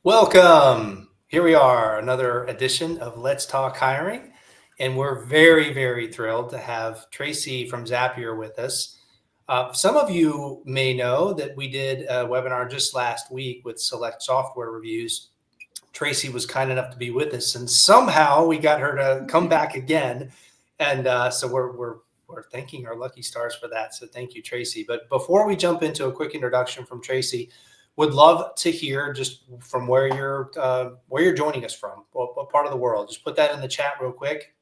Welcome. Here we are, another edition of Let's Talk Hiring. And we're very, very thrilled to have Tracy from Zapier with us. Some of you may know that we did a webinar just last week with select software reviews. Tracy was kind enough to be with us, and somehow we got her to come back again. And so we're thanking our lucky stars for that. So thank you, Tracy. But before we jump into a quick introduction from Tracy, would love to hear just from where you're joining us from, what part of the world. Just put that in the chat real quick.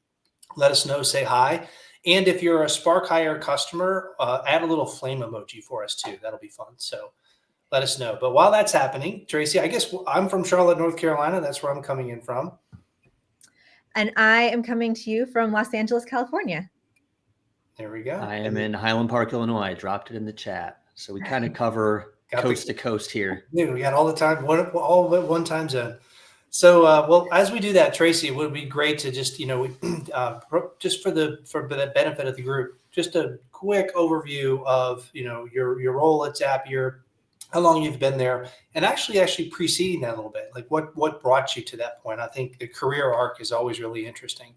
Let us know, say hi. And if you're a Spark Hire customer, add a little flame emoji for us too. That'll be fun. So let us know. But while that's happening, Tracy, I guess I'm from Charlotte, North Carolina. That's where I'm coming in from. And I am coming to you from Los Angeles, California. There we go. I am in Highland Park, Illinois. I dropped it in the chat. So we kind of cover coast to coast here. We got all the time, all at one time zone. So, well, as we do that, Tracy, it would be great to just, just for the benefit of the group, just a quick overview of, your role at Zapier, how long you've been there, and actually preceding that a little bit, like what brought you to that point. I think the career arc is always really interesting.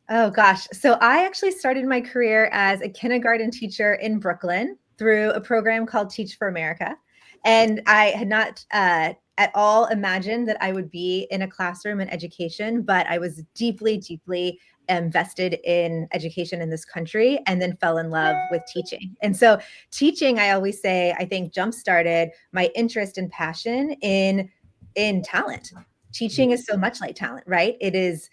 Oh, gosh. So I actually started my career as a kindergarten teacher in Brooklyn through a program called Teach for America. And I had not at all imagined that I would be in a classroom in education, but I was deeply, deeply invested in education in this country and then fell in love with teaching. And so teaching, I always say, I think jump-started my interest and passion in talent. Teaching is so much like talent, right? It is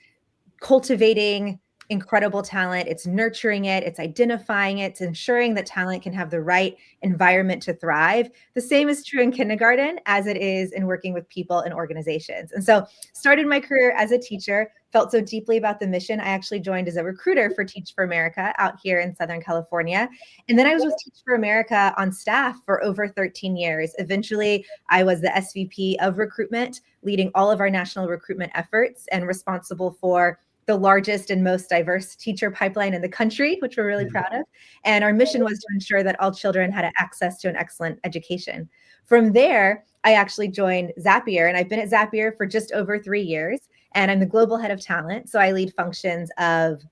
cultivating incredible talent. It's nurturing it. It's identifying it. It's ensuring that talent can have the right environment to thrive. The same is true in kindergarten as it is in working with people and organizations. And so started my career as a teacher, felt so deeply about the mission. I actually joined as a recruiter for Teach for America out here in Southern California. And then I was with Teach for America on staff for over 13 years. Eventually, I was the SVP of recruitment, leading all of our national recruitment efforts and responsible for the largest and most diverse teacher pipeline in the country, which we're really proud of. And our mission was to ensure that all children had access to an excellent education. From there, I actually joined Zapier, and I've been at Zapier for just over 3 years, and I'm the global head of talent. So I lead functions of,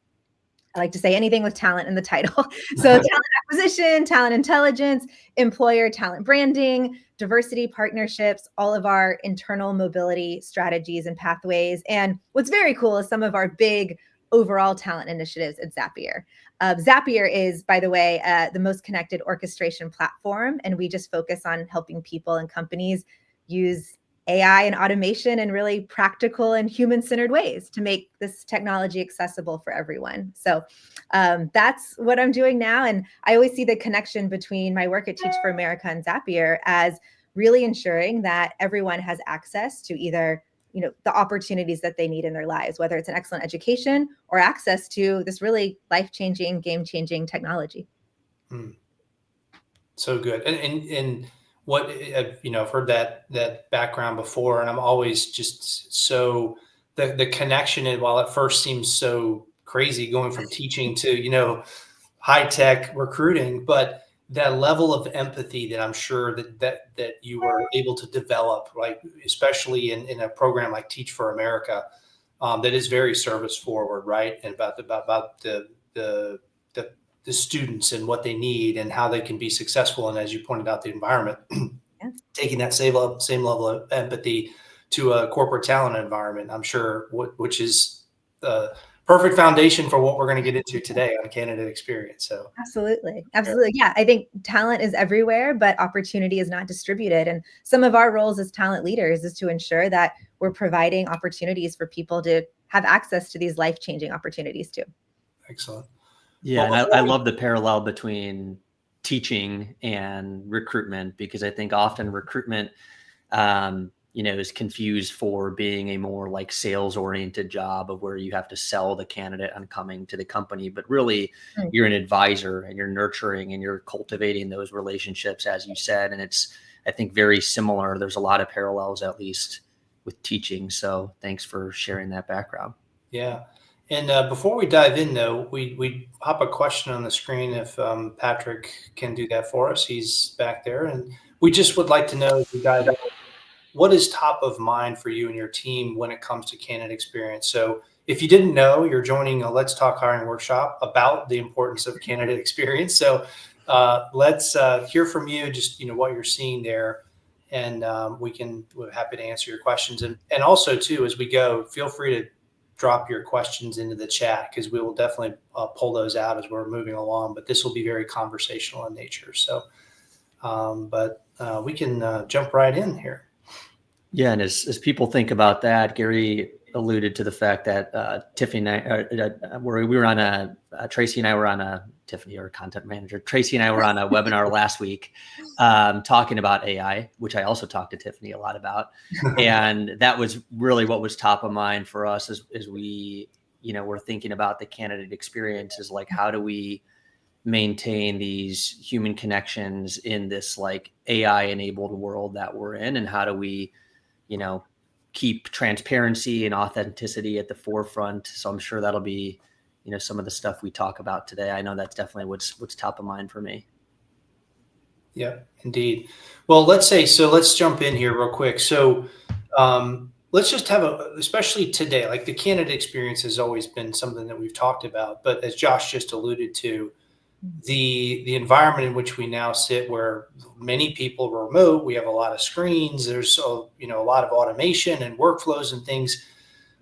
I like to say, anything with talent in the title. So talent acquisition, talent intelligence, employer talent branding, diversity partnerships, all of our internal mobility strategies and pathways. And what's very cool is some of our big overall talent initiatives at Zapier. Zapier is, by the way, the most connected orchestration platform. And we just focus on helping people and companies use AI and automation in really practical and human-centered ways to make this technology accessible for everyone. So that's what I'm doing now. And I always see the connection between my work at Teach for America and Zapier as really ensuring that everyone has access to either the opportunities that they need in their lives, whether it's an excellent education or access to this really life-changing, game-changing technology. So good. And what, I've heard that background before, and I'm always just so the connection, and while it first seems so crazy going from teaching to, high tech recruiting, but that level of empathy that I'm sure that you were able to develop, like especially in a program like Teach for America, that is very service forward, right? And about the students and what they need and how they can be successful. And as you pointed out, the environment, taking that same level of empathy to a corporate talent environment, I'm sure, which is the perfect foundation for what we're going to get into today on candidate experience. So absolutely. Yeah. I think talent is everywhere, but opportunity is not distributed. And some of our roles as talent leaders is to ensure that we're providing opportunities for people to have access to these life-changing opportunities too. Excellent. Yeah. Well, and I love the parallel between teaching and recruitment, because I think often recruitment, is confused for being a more like sales oriented job of where you have to sell the candidate on coming to the company, but really you're an advisor and you're nurturing and you're cultivating those relationships, as you said. And it's, I think, very similar. There's a lot of parallels, at least with teaching. So thanks for sharing that background. Yeah. And before we dive in, though, we pop a question on the screen if Patrick can do that for us. He's back there. And we just would like to know, if you guys, what is top of mind for you and your team when it comes to candidate experience? So if you didn't know, you're joining a Let's Talk Hiring workshop about the importance of candidate experience. So let's hear from you, just what you're seeing there, and we're happy to answer your questions. And also too, as we go, feel free to drop your questions into the chat, because we will definitely pull those out as we're moving along. But this will be very conversational in nature. So, we can jump right in here. Yeah, and as people think about that, Gary alluded to the fact that Tiffany and I, we were on Tracy and I were on a, Tiffany, our content manager, Tracy and I were on a webinar last week talking about AI, which I also talked to Tiffany a lot about. And that was really what was top of mind for us as we, were thinking about the candidate experience, is like, how do we maintain these human connections in this like AI enabled world that we're in? And how do we, keep transparency and authenticity at the forefront? So I'm sure that'll be, some of the stuff we talk about today. I know that's definitely what's top of mind for me. Yeah, indeed. Well, let's jump in here real quick. So let's just have especially today, like the candidate experience has always been something that we've talked about, but as Josh just alluded to, the environment in which we now sit, where many people are remote, we have a lot of screens, there's a lot of automation and workflows and things.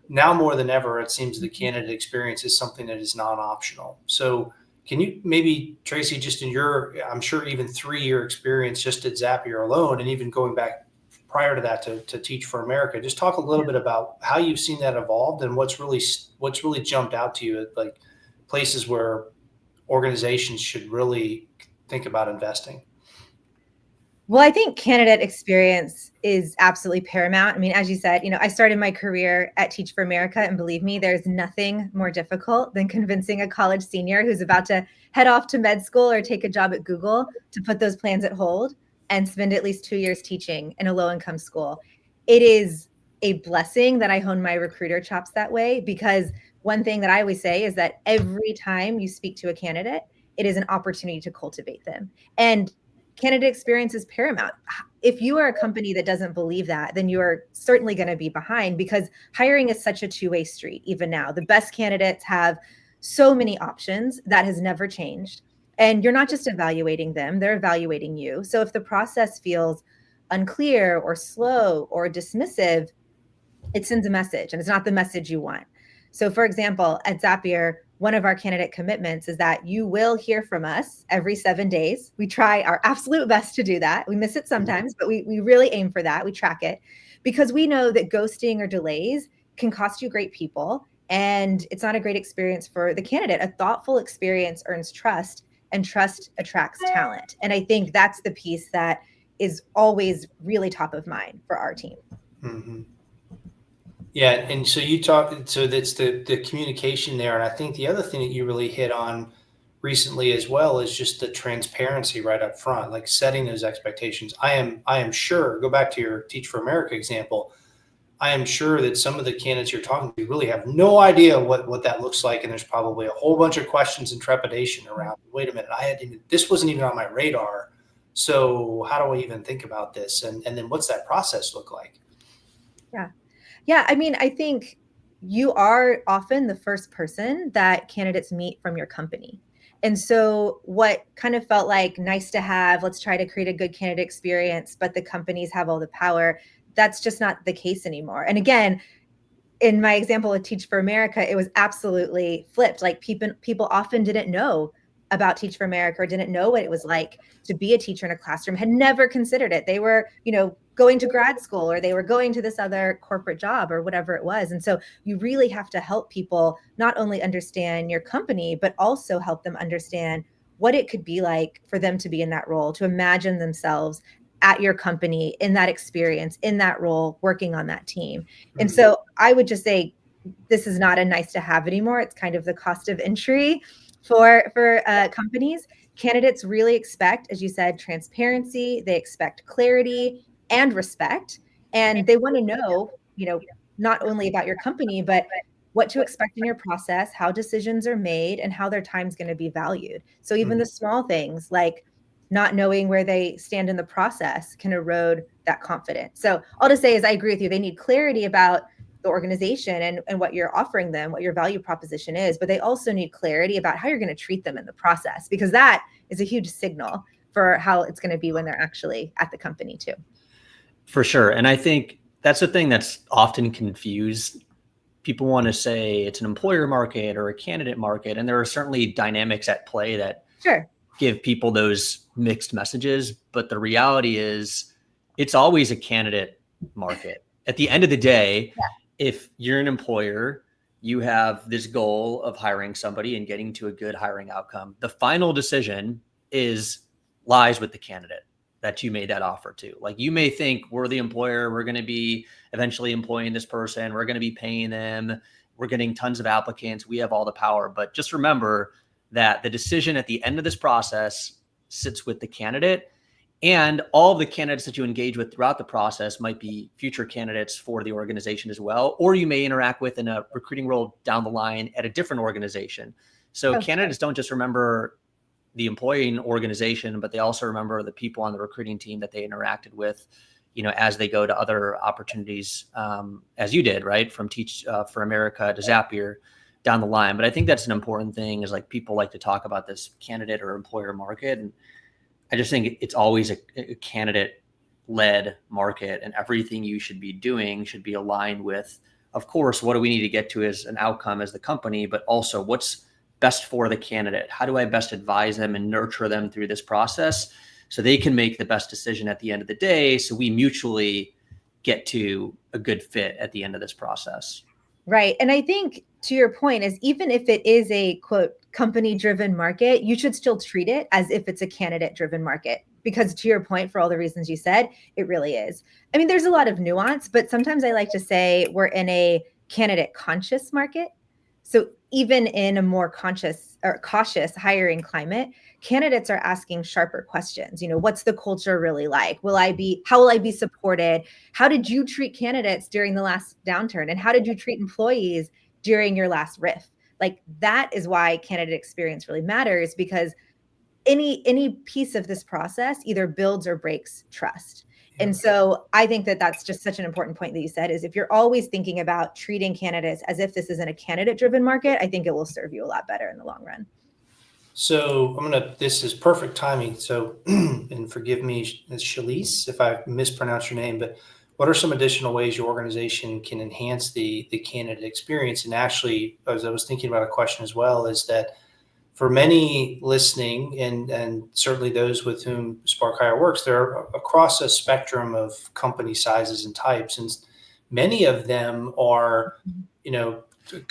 Now more than ever, it seems the candidate experience is something that is non-optional. So can you maybe, Tracy, just in your, I'm sure even 3-year experience just at Zapier alone, and even going back prior to that to Teach for America, just talk a little bit about how you've seen that evolved and what's really jumped out to you at like places where organizations should really think about investing. Well, I think candidate experience is absolutely paramount. I mean, as you said, I started my career at Teach for America, and believe me, there's nothing more difficult than convincing a college senior who's about to head off to med school or take a job at Google to put those plans at hold and spend at least 2 years teaching in a low-income school. It is a blessing that I honed my recruiter chops that way, because one thing that I always say is that every time you speak to a candidate, it is an opportunity to cultivate them. And candidate experience is paramount. If you are a company that doesn't believe that, then you are certainly going to be behind, because hiring is such a two-way street. Even now, the best candidates have so many options. That has never changed. And you're not just evaluating them, they're evaluating you. So if the process feels unclear or slow or dismissive, it sends a message, and it's not the message you want. So for example, at Zapier, one of our candidate commitments is that you will hear from us every 7 days. We try our absolute best to do that. We miss it sometimes, but we really aim for that. We track it, because we know that ghosting or delays can cost you great people, and it's not a great experience for the candidate. A thoughtful experience earns trust, and trust attracts talent. And I think that's the piece that is always really top of mind for our team. Mm-hmm. Yeah, and so that's the communication there. And I think the other thing that you really hit on recently as well is just the transparency right up front, like setting those expectations. I am sure, go back to your Teach for America example, I am sure that some of the candidates you're talking to really have no idea what that looks like. And there's probably a whole bunch of questions and trepidation around, wait a minute, this wasn't even on my radar. So how do I even think about this? And then what's that process look like? Yeah. Yeah. I mean, I think you are often the first person that candidates meet from your company. And so what kind of felt like nice to have, let's try to create a good candidate experience, but the companies have all the power, that's just not the case anymore. And again, in my example with Teach for America, it was absolutely flipped. Like people often didn't know about Teach for America, or didn't know what it was like to be a teacher in a classroom, had never considered it. They were, going to grad school, or they were going to this other corporate job, or whatever it was. And so you really have to help people not only understand your company, but also help them understand what it could be like for them to be in that role, to imagine themselves at your company, in that experience, in that role, working on that team. Mm-hmm. And so I would just say, this is not a nice to have anymore. It's kind of the cost of entry for companies. Candidates really expect, as you said, transparency. They expect clarity and respect. And they want to know, not only about your company, but what to expect in your process, how decisions are made, and how their time's going to be valued. So even the small things like not knowing where they stand in the process can erode that confidence. So all to say is I agree with you. They need clarity about the organization and what you're offering them, what your value proposition is, but they also need clarity about how you're going to treat them in the process, because that is a huge signal for how it's going to be when they're actually at the company too. For sure. And I think that's the thing that's often confused. People want to say it's an employer market or a candidate market, and there are certainly dynamics at play that Sure. give people those mixed messages. But the reality is it's always a candidate market. At the end of the day, if you're an employer, you have this goal of hiring somebody and getting to a good hiring outcome. The final decision lies with the candidate that you made that offer to. Like, you may think, we're the employer, we're going to be eventually employing this person, we're going to be paying them, we're getting tons of applicants, we have all the power. But just remember that the decision at the end of this process sits with the candidate, and all of the candidates that you engage with throughout the process might be future candidates for the organization as well, or you may interact with in a recruiting role down the line at a different organization. So candidates don't just remember the employing organization, but they also remember the people on the recruiting team that they interacted with, as they go to other opportunities, as you did, right? From Teach for America to Zapier down the line. But I think that's an important thing, is like, people like to talk about this candidate or employer market. And I just think it's always a candidate led market, and everything you should be doing should be aligned with, of course, what do we need to get to as an outcome as the company, but also what's best for the candidate. How do I best advise them and nurture them through this process so they can make the best decision at the end of the day, so we mutually get to a good fit at the end of this process? Right. And I think, to your point, is even if it is a quote company driven market, you should still treat it as if it's a candidate driven market, because to your point, for all the reasons you said, it really is. I mean, there's a lot of nuance, but sometimes I like to say we're in a candidate conscious market. So even in a more conscious or cautious hiring climate, candidates are asking sharper questions. What's the culture really like? How will I be supported? How did you treat candidates during the last downturn? And how did you treat employees during your last RIF? Like, that is why candidate experience really matters, because any piece of this process either builds or breaks trust. And so I think that that's just such an important point that you said, is if you're always thinking about treating candidates as if this isn't a candidate driven market, I think it will serve you a lot better in the long run. So this is perfect timing. So, and forgive me, Shalise, if I mispronounce your name, but what are some additional ways your organization can enhance the candidate experience? And actually, as I was thinking about a question as well, is that for many listening, and certainly those with whom Spark Hire works, they're across a spectrum of company sizes and types. And many of them are,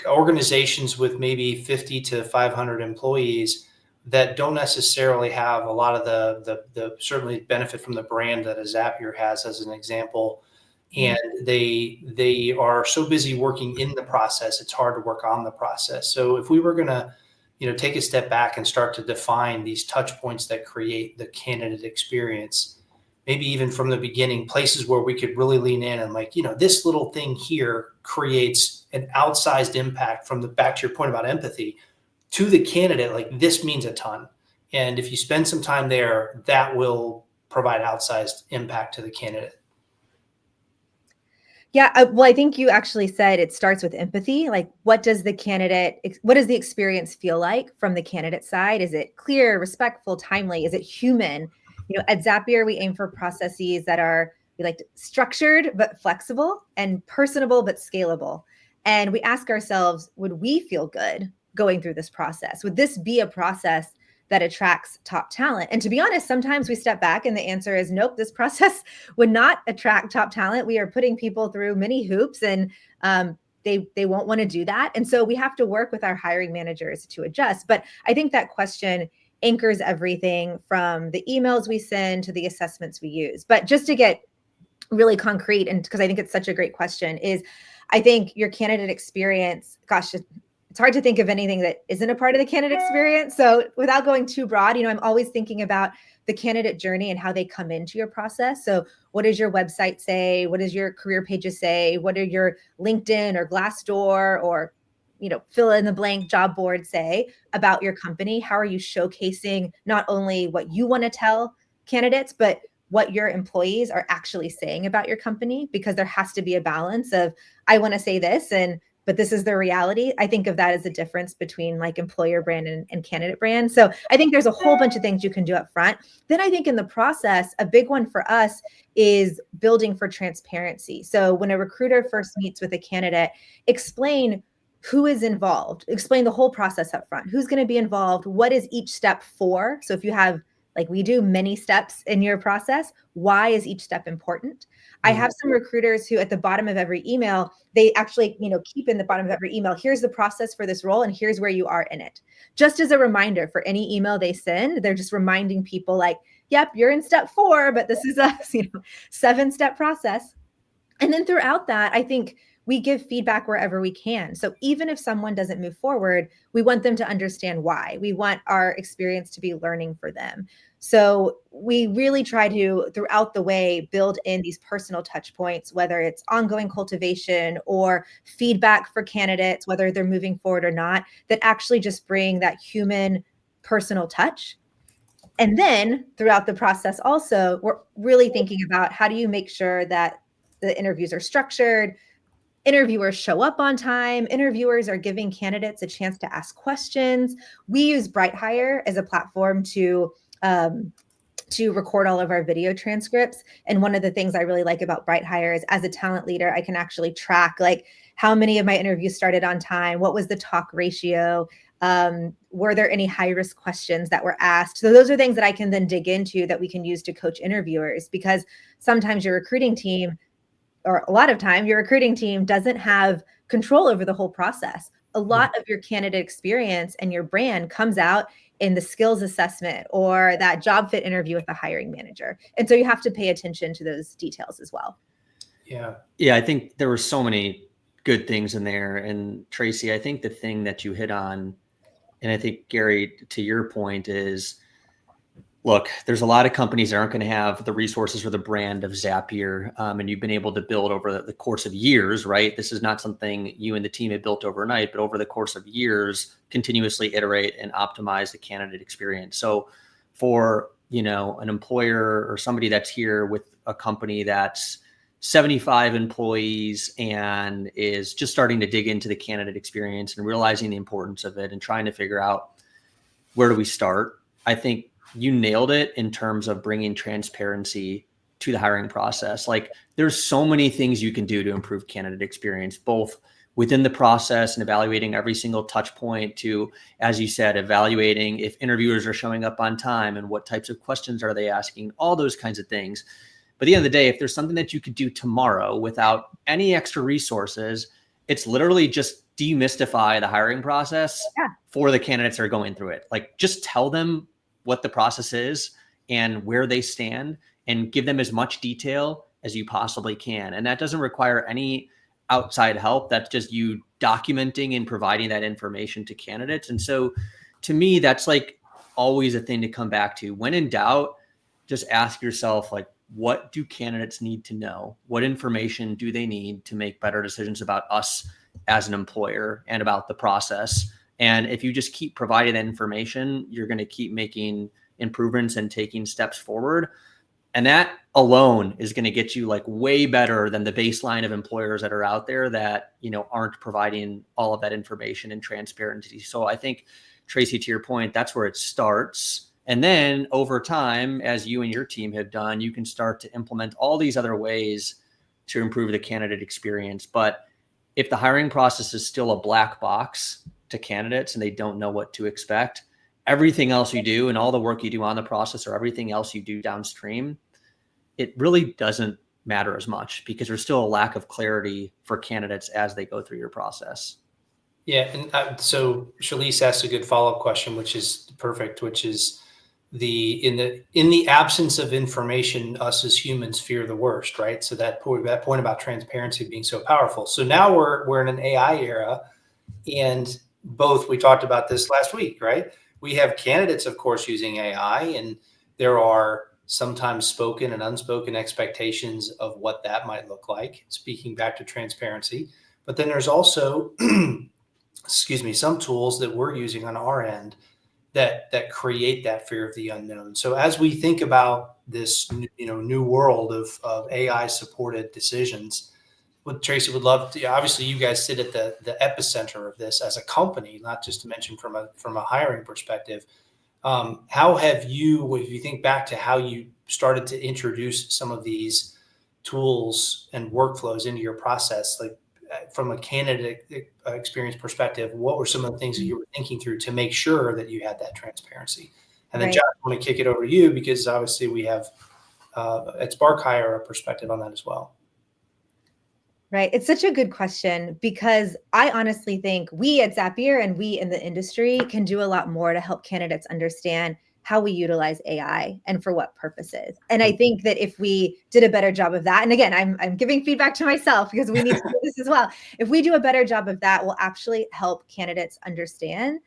organizations with maybe 50 to 500 employees that don't necessarily have a lot of the certainly benefit from the brand that a Zapier has, as an example. And they are so busy working in the process, it's hard to work on the process. So if we were going to take a step back and start to define these touch points that create the candidate experience, maybe even from the beginning, places where we could really lean in and this little thing here creates an outsized impact from back to your point about empathy to the candidate. Like, this means a ton. And if you spend some time there, that will provide outsized impact to the candidate. Yeah, well, I think you actually said it starts with empathy. Like, what does the experience feel like from the candidate side? Is it clear, respectful, timely? Is it human? At Zapier, we aim for processes that are structured but flexible, and personable but scalable. And we ask ourselves, would we feel good going through this process? Would this be a process that attracts top talent? And to be honest, sometimes we step back and the answer is nope, this process would not attract top talent. We are putting people through many hoops, and they won't want to do that. And so we have to work with our hiring managers to adjust. But I think that question anchors everything from the emails we send to the assessments we use. But just to get really concrete, and because I think it's such a great question, is I think your candidate experience, gosh, it's hard to think of anything that isn't a part of the candidate experience. So without going too broad, I'm always thinking about the candidate journey and how they come into your process. So what does your website say? What does your career pages say? What are your LinkedIn or Glassdoor or, fill in the blank job board say about your company? How are you showcasing not only what you want to tell candidates, but what your employees are actually saying about your company, because there has to be a balance of, I want to say this, but this is the reality. I think of that as the difference between like employer brand and candidate brand. So I think there's a whole bunch of things you can do up front. Then I think in the process, a big one for us is building for transparency. So when a recruiter first meets with a candidate, explain who is involved, explain the whole process up front, who's going to be involved, what is each step for. So if you have, like we do, many steps in your process, why is each step important? I have some recruiters who at the bottom of every email, they actually, keep in the bottom of every email, here's the process for this role and here's where you are in it. Just as a reminder for any email they send, they're just reminding people like, yep, you're in step 4, but this is a 7-step process. And then throughout that, I think we give feedback wherever we can. So even if someone doesn't move forward, we want them to understand why. We want our experience to be learning for them. So we really try to, throughout the way, build in these personal touch points, whether it's ongoing cultivation or feedback for candidates, whether they're moving forward or not, that actually just bring that human personal touch. And then throughout the process also, we're really thinking about how do you make sure that the interviews are structured, interviewers show up on time, interviewers are giving candidates a chance to ask questions. We use BrightHire as a platform to record all of our video transcripts. And one of the things I really like about BrightHire is, as a talent leader, I can actually track like how many of my interviews started on time, what was the talk ratio, were there any high-risk questions that were asked? So those are things that I can then dig into that we can use to coach interviewers, because sometimes your recruiting team, or a lot of time, your recruiting team doesn't have control over the whole process. A lot of your candidate experience and your brand comes out in the skills assessment or that job fit interview with the hiring manager. And so you have to pay attention to those details as well. Yeah, I think there were so many good things in there. And Tracy, I think the thing that you hit on, and I think Gary, to your point, is, look, there's a lot of companies that aren't going to have the resources or the brand of Zapier, and you've been able to build over the course of years, right? This is not something you and the team have built overnight, but over the course of years, continuously iterate and optimize the candidate experience. So for, an employer or somebody that's here with a company that's 75 employees and is just starting to dig into the candidate experience and realizing the importance of it and trying to figure out, where do we start? I think you nailed it in terms of bringing transparency to the hiring process. Like, there's so many things you can do to improve candidate experience, both within the process and evaluating every single touch point, to, as you said, evaluating if interviewers are showing up on time and what types of questions are they asking, all those kinds of things. But at the end of the day, if there's something that you could do tomorrow without any extra resources, it's literally just demystify the hiring process for the candidates that are going through it. Like, just tell them what the process is and where they stand, and give them as much detail as you possibly can. And that doesn't require any outside help. That's just you documenting and providing that information to candidates. And so to me, that's like always a thing to come back to. When in doubt, just ask yourself, like, what do candidates need to know? What information do they need to make better decisions about us as an employer and about the process? And if you just keep providing that information, you're going to keep making improvements and taking steps forward. And that alone is going to get you like way better than the baseline of employers that are out there that, aren't providing all of that information and transparency. So I think, Tracy, to your point, that's where it starts. And then over time, as you and your team have done, you can start to implement all these other ways to improve the candidate experience. But if the hiring process is still a black box to candidates and they don't know what to expect, everything else you do and all the work you do on the process or everything else you do downstream, it really doesn't matter as much, because there's still a lack of clarity for candidates as they go through your process. Yeah. And so Shalise asked a good follow-up question, which is perfect, which is in the absence of information, us as humans fear the worst, right? So that point about transparency being so powerful. So now we're in an AI era, and we talked about this last week, right? We have candidates, of course, using AI, and there are sometimes spoken and unspoken expectations of what that might look like, speaking back to transparency. But then there's also, some tools that we're using on our end that create that fear of the unknown. So as we think about this, new world of AI supported decisions, what Tracy would love to, obviously you guys sit at the epicenter of this as a company, not just to mention from a hiring perspective. How have you, if you think back to how you started to introduce some of these tools and workflows into your process, like from a candidate experience perspective, what were some of the things that you were thinking through to make sure that you had that transparency? And then, Right. Josh, I want to kick it over to you because obviously we have at Spark Hire a perspective on that as well. Right. It's such a good question because I honestly think we at Zapier and we in the industry can do a lot more to help candidates understand how we utilize AI and for what purposes. And I think that if we did a better job of that, and again, I'm giving feedback to myself because we need to do this as well. If we do a better job of that, we'll actually help candidates understand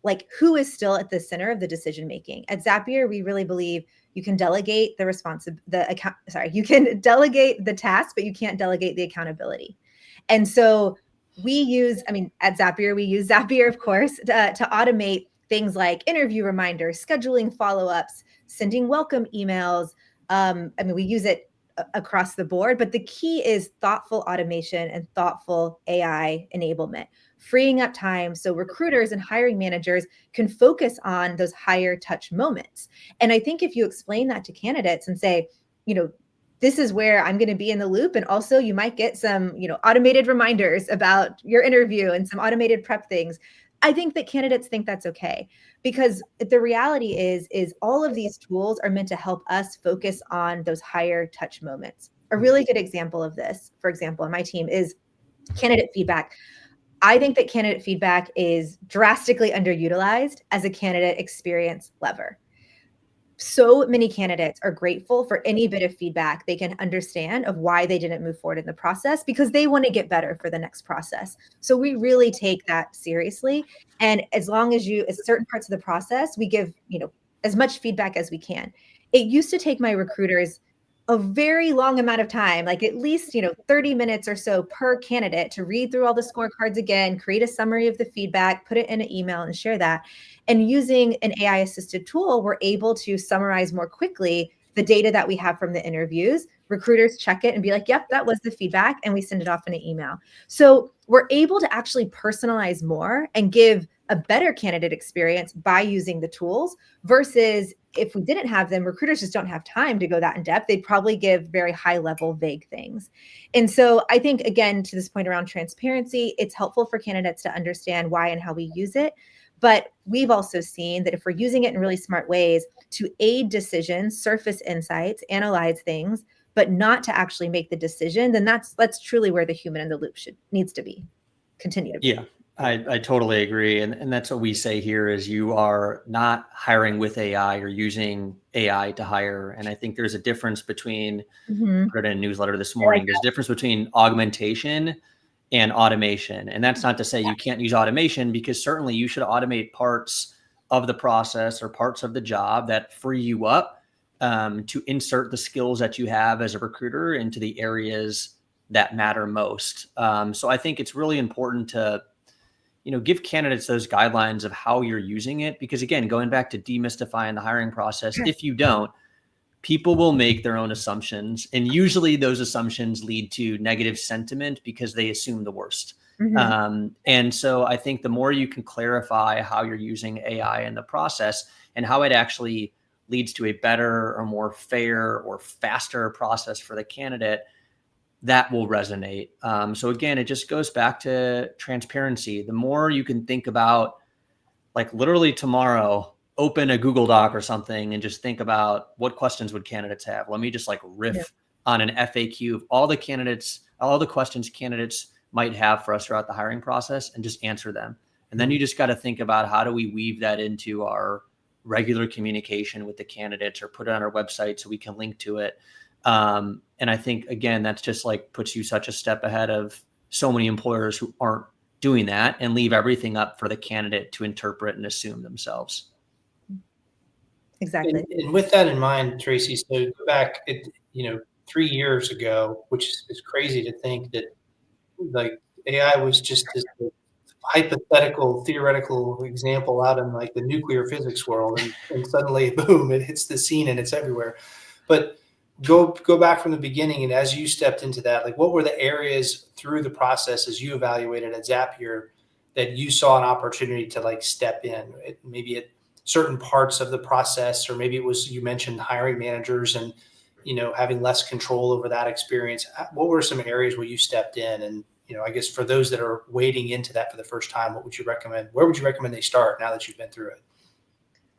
like who is still at the center of the decision making. At Zapier, we really believe you can delegate you can delegate the task, but you can't delegate the accountability. And so at Zapier, we use Zapier, of course, to automate things like interview reminders, scheduling follow-ups, sending welcome emails. We use it across the board, but the key is thoughtful automation and thoughtful AI enablement, freeing up time so recruiters and hiring managers can focus on those higher touch moments. And I think if you explain that to candidates and say, this is where I'm going to be in the loop. And also you might get some, automated reminders about your interview and some automated prep things. I think that candidates think that's okay because the reality is all of these tools are meant to help us focus on those higher touch moments. A really good example of this, for example, on my team is candidate feedback. I think that candidate feedback is drastically underutilized as a candidate experience lever. So many candidates are grateful for any bit of feedback they can understand of why they didn't move forward in the process because they want to get better for the next process. So we really take that seriously. And as long as certain parts of the process, we give, as much feedback as we can. It used to take my recruiters a very long amount of time, like at least, 30 minutes or so per candidate to read through all the scorecards again, create a summary of the feedback, put it in an email and share that. And using an AI assisted tool, we're able to summarize more quickly the data that we have from the interviews. Recruiters check it and be like, yep, that was the feedback. And we send it off in an email. So we're able to actually personalize more and give a better candidate experience by using the tools versus if we didn't have them, recruiters just don't have time to go that in depth. They'd probably give very high level, vague things. And so I think, again, to this point around transparency, it's helpful for candidates to understand why and how we use it. But we've also seen that if we're using it in really smart ways to aid decisions, surface insights, analyze things, but not to actually make the decision, then that's truly where the human in the loop needs to be, continue to be. Yeah, I totally agree. And that's what we say here is you are not hiring with AI or using AI to hire. And I think there's a difference between, put it in a newsletter this morning, there's a difference between augmentation and automation. And that's not to say you can't use automation because certainly you should automate parts of the process or parts of the job that free you up to insert the skills that you have as a recruiter into the areas that matter most. So I think it's really important to, give candidates those guidelines of how you're using it. Because again, going back to demystifying the hiring process, if you don't, people will make their own assumptions. And usually those assumptions lead to negative sentiment because they assume the worst. And so I think the more you can clarify how you're using AI in the process and how it actually leads to a better or more fair or faster process for the candidate, that will resonate. So again, it just goes back to transparency. The more you can think about, like literally tomorrow, open a Google Doc or something and just think about what questions would candidates have. Let me just like riff on an FAQ of all the questions candidates might have for us throughout the hiring process and just answer them. And then you just got to think about how do we weave that into our regular communication with the candidates or put it on our website so we can link to it. And I think, again, that's just like puts you such a step ahead of so many employers who aren't doing that and leave everything up for the candidate to interpret and assume themselves. Exactly. And with that in mind, Tracy, so go back, 3 years ago, which is crazy to think that like AI was just this hypothetical, theoretical example out in like the nuclear physics world, and suddenly, boom, it hits the scene and it's everywhere. But go back from the beginning, and as you stepped into that, like what were the areas through the process as you evaluated at Zapier that you saw an opportunity to like step in? Maybe at certain parts of the process, or maybe it was, you mentioned hiring managers and having less control over that experience. What were some areas where you stepped in? And I guess for those that are wading into that for the first time, what would you recommend? Where would you recommend they start now that you've been through it?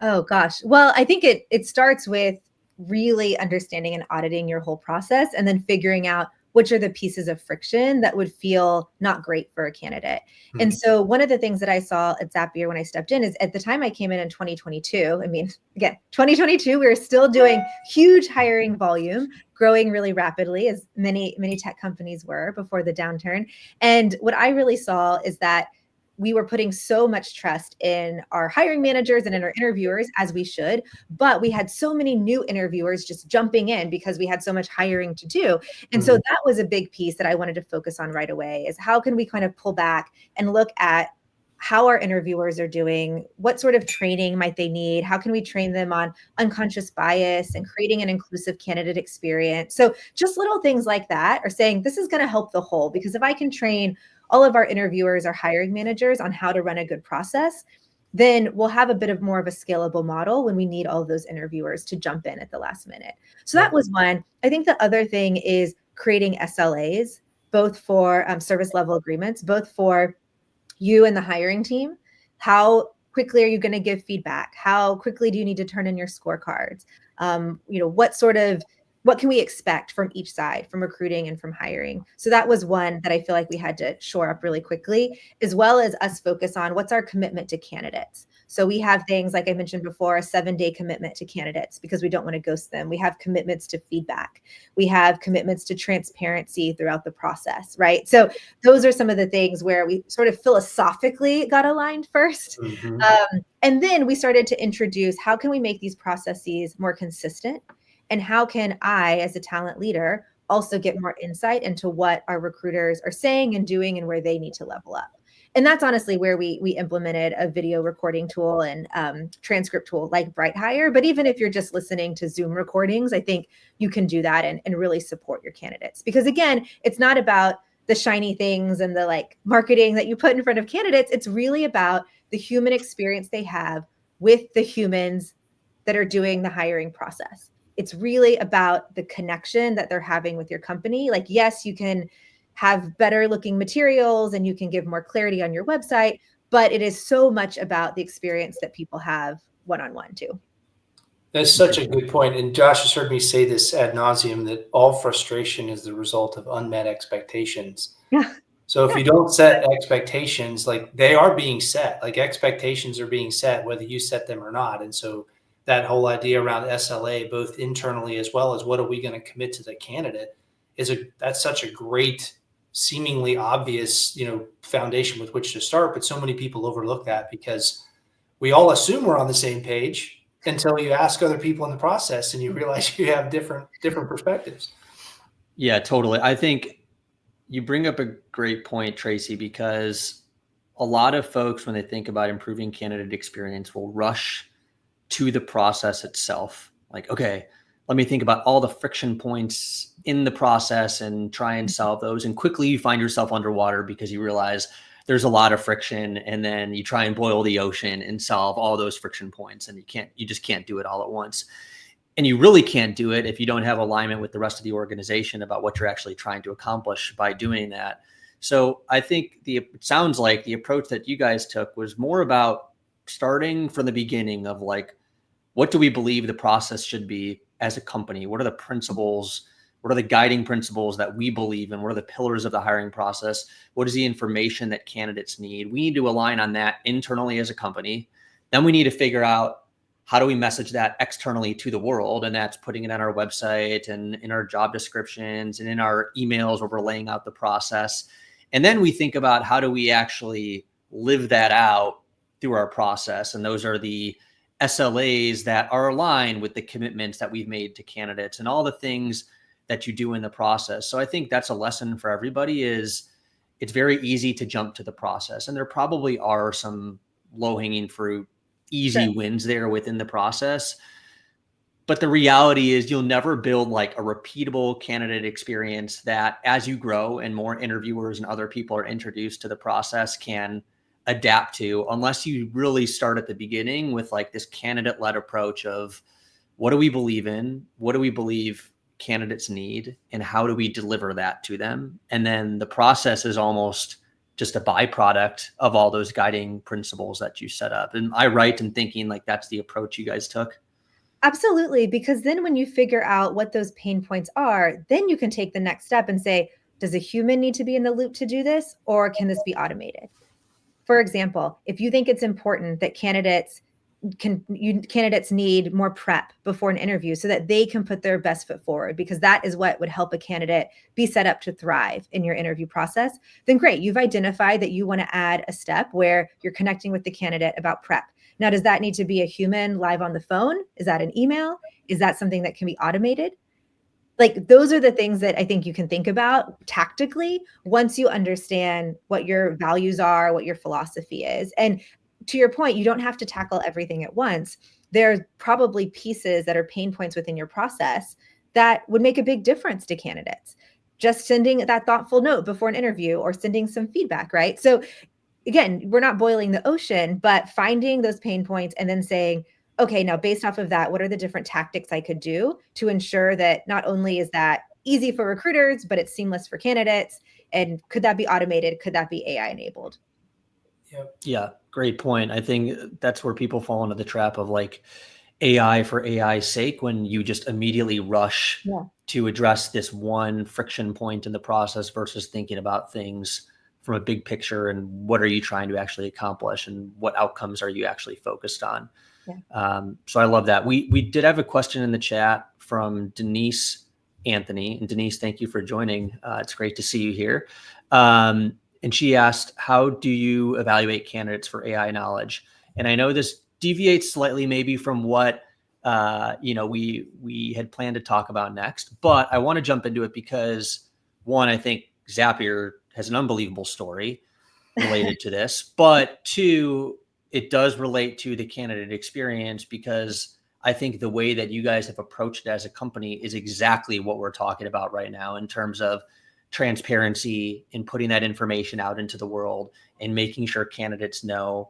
Oh gosh. Well, I think it starts with really understanding and auditing your whole process, and then figuring out which are the pieces of friction that would feel not great for a candidate. Hmm. And so one of the things that I saw at Zapier when I stepped in is, at the time I came in 2022, I mean, again, 2022, we were still doing huge hiring volume, growing really rapidly, as many tech companies were before the downturn. And what I really saw is that we were putting so much trust in our hiring managers and in our interviewers, as we should, but we had so many new interviewers just jumping in because we had so much hiring to do. And so that was a big piece that I wanted to focus on right away, is how can we kind of pull back and look at how our interviewers are doing, what sort of training might they need, how can we train them on unconscious bias and creating an inclusive candidate experience. So just little things like that are saying, this is going to help the whole, because if I can train all of our interviewers or hiring managers on how to run a good process, then we'll have a bit of more of a scalable model when we need all of those interviewers to jump in at the last minute. So that was one. I think the other thing is creating SLAs, both for service level agreements, both for you and the hiring team. How quickly are you going to give feedback? How quickly do you need to turn in your scorecards? What can we expect from each side, from recruiting and from hiring? So that was one that I feel like we had to shore up really quickly, as well as us focus on what's our commitment to candidates. So we have things, like I mentioned before, a 7-day commitment to candidates because we don't want to ghost them. We have commitments to feedback. We have commitments to transparency throughout the process, right? So those are some of the things where we sort of philosophically got aligned first. Mm-hmm. And then we started to introduce, how can we make these processes more consistent? And how can I, as a talent leader, also get more insight into what our recruiters are saying and doing and where they need to level up? And that's honestly where we implemented a video recording tool and transcript tool like BrightHire. But even if you're just listening to Zoom recordings, I think you can do that and really support your candidates. Because again, it's not about the shiny things and the like marketing that you put in front of candidates. It's really about the human experience they have with the humans that are doing the hiring process. It's really about the connection that they're having with your company. Like, yes, you can have better looking materials and you can give more clarity on your website, but it is so much about the experience that people have one-on-one too. That's such a good point. And Josh has heard me say this ad nauseum, that all frustration is the result of unmet expectations. Yeah. So if you don't set expectations, like they are being set, like expectations are being set, whether you set them or not. And so that whole idea around SLA, both internally as well as what are we going to commit to the candidate, that's such a great, seemingly obvious, foundation with which to start. But so many people overlook that because we all assume we're on the same page until you ask other people in the process and you realize you have different perspectives. Yeah, totally. I think you bring up a great point, Tracy, because a lot of folks, when they think about improving candidate experience, will rush to the process itself. Like, okay, let me think about all the friction points in the process and try and solve those. And quickly you find yourself underwater because you realize there's a lot of friction, and then you try and boil the ocean and solve all those friction points. And you just can't do it all at once. And you really can't do it if you don't have alignment with the rest of the organization about what you're actually trying to accomplish by doing that. So I think it sounds like the approach that you guys took was more about starting from the beginning of like, what do we believe the process should be as a company? What are the principles? What are the guiding principles that we believe in? What are the pillars of the hiring process? What is the information that candidates need? We need to align on that internally as a company. Then we need to figure out, how do we message that externally to the world? And that's putting it on our website and in our job descriptions and in our emails where we're laying out the process. And then we think about, how do we actually live that out through our process? And those are the SLAs that are aligned with the commitments that we've made to candidates and all the things that you do in the process. So I think that's a lesson for everybody is, it's very easy to jump to the process. And there probably are some low-hanging fruit, easy Sure. wins there within the process. But the reality is you'll never build like a repeatable candidate experience that as you grow and more interviewers and other people are introduced to the process can adapt to, unless you really start at the beginning with like this candidate-led approach of what do we believe in? What do we believe candidates need? And how do we deliver that to them? And then the process is almost just a byproduct of all those guiding principles that you set up. And I right in thinking like that's the approach you guys took? Absolutely, because then when you figure out what those pain points are, then you can take the next step and say, does a human need to be in the loop to do this, or can this be automated? For example, if you think it's important that candidates need more prep before an interview so that they can put their best foot forward, because that is what would help a candidate be set up to thrive in your interview process, then great, you've identified that you want to add a step where you're connecting with the candidate about prep. Now, does that need to be a human live on the phone? Is that an email? Is that something that can be automated? Like, those are the things that I think you can think about tactically once you understand what your values are, what your philosophy is. And to your point, you don't have to tackle everything at once. There's probably pieces that are pain points within your process that would make a big difference to candidates. Just sending that thoughtful note before an interview or sending some feedback, right? So again, we're not boiling the ocean, but finding those pain points and then saying, okay, now based off of that, what are the different tactics I could do to ensure that not only is that easy for recruiters, but it's seamless for candidates? And could that be automated? Could that be AI enabled? Yep. Yeah, great point. I think that's where people fall into the trap of like AI for AI's sake when you just immediately rush Yeah. to address this one friction point in the process versus thinking about things from a big picture and what are you trying to actually accomplish and what outcomes are you actually focused on. Yeah. So I love that. We did have a question in the chat from Denise Anthony. And Denise, thank you for joining. It's great to see you here. And she asked, how do you evaluate candidates for AI knowledge? And I know this deviates slightly maybe from what we had planned to talk about next, but I want to jump into it because one, I think Zapier has an unbelievable story related to this, but two, it does relate to the candidate experience because I think the way that you guys have approached it as a company is exactly what we're talking about right now in terms of transparency and putting that information out into the world and making sure candidates know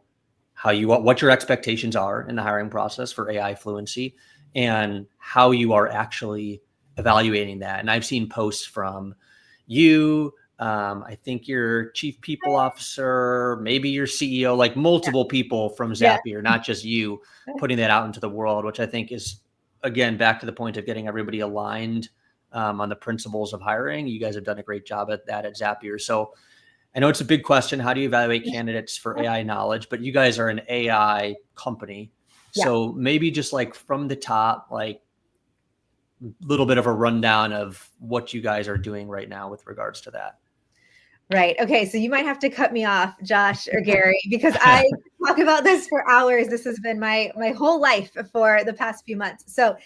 what your expectations are in the hiring process for AI fluency and how you are actually evaluating that. And I've seen posts from you, I think your chief people officer, maybe your CEO, like multiple people from Yeah. Zapier, not just you, putting that out into the world, which I think is, again, back to the point of getting everybody aligned on the principles of hiring. You guys have done a great job at that at Zapier. So I know it's a big question. How do you evaluate candidates for AI knowledge? But you guys are an AI company. Yeah. So maybe just like from the top, like a little bit of a rundown of what you guys are doing right now with regards to that. Right. Okay. So you might have to cut me off, Josh or Gary, because I talk about this for hours. This has been my whole life for the past few months. So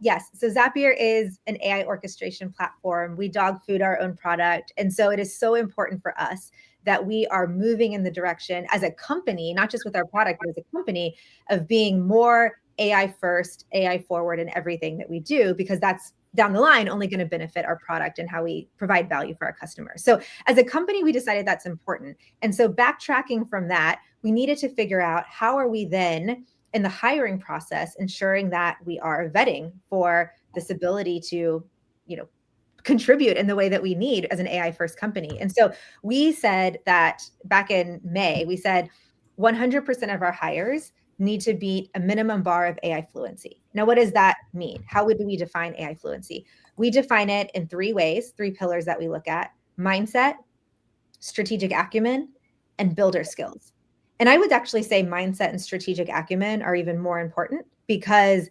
yes, so Zapier is an AI orchestration platform. We dog food our own product. And so it is so important for us that we are moving in the direction as a company, not just with our product, but as a company, of being more AI first, AI forward in everything that we do, because that's down the line only going to benefit our product and how we provide value for our customers. So as a company, we decided that's important. And so backtracking from that, we needed to figure out how are we then in the hiring process ensuring that we are vetting for this ability to, contribute in the way that we need as an AI first company. And so we said that back in May, we said 100% of our hires need to beat a minimum bar of AI fluency. Now, what does that mean? How would we define AI fluency? We define it in 3 ways, 3 pillars that we look at: mindset, strategic acumen, and builder skills. And I would actually say mindset and strategic acumen are even more important because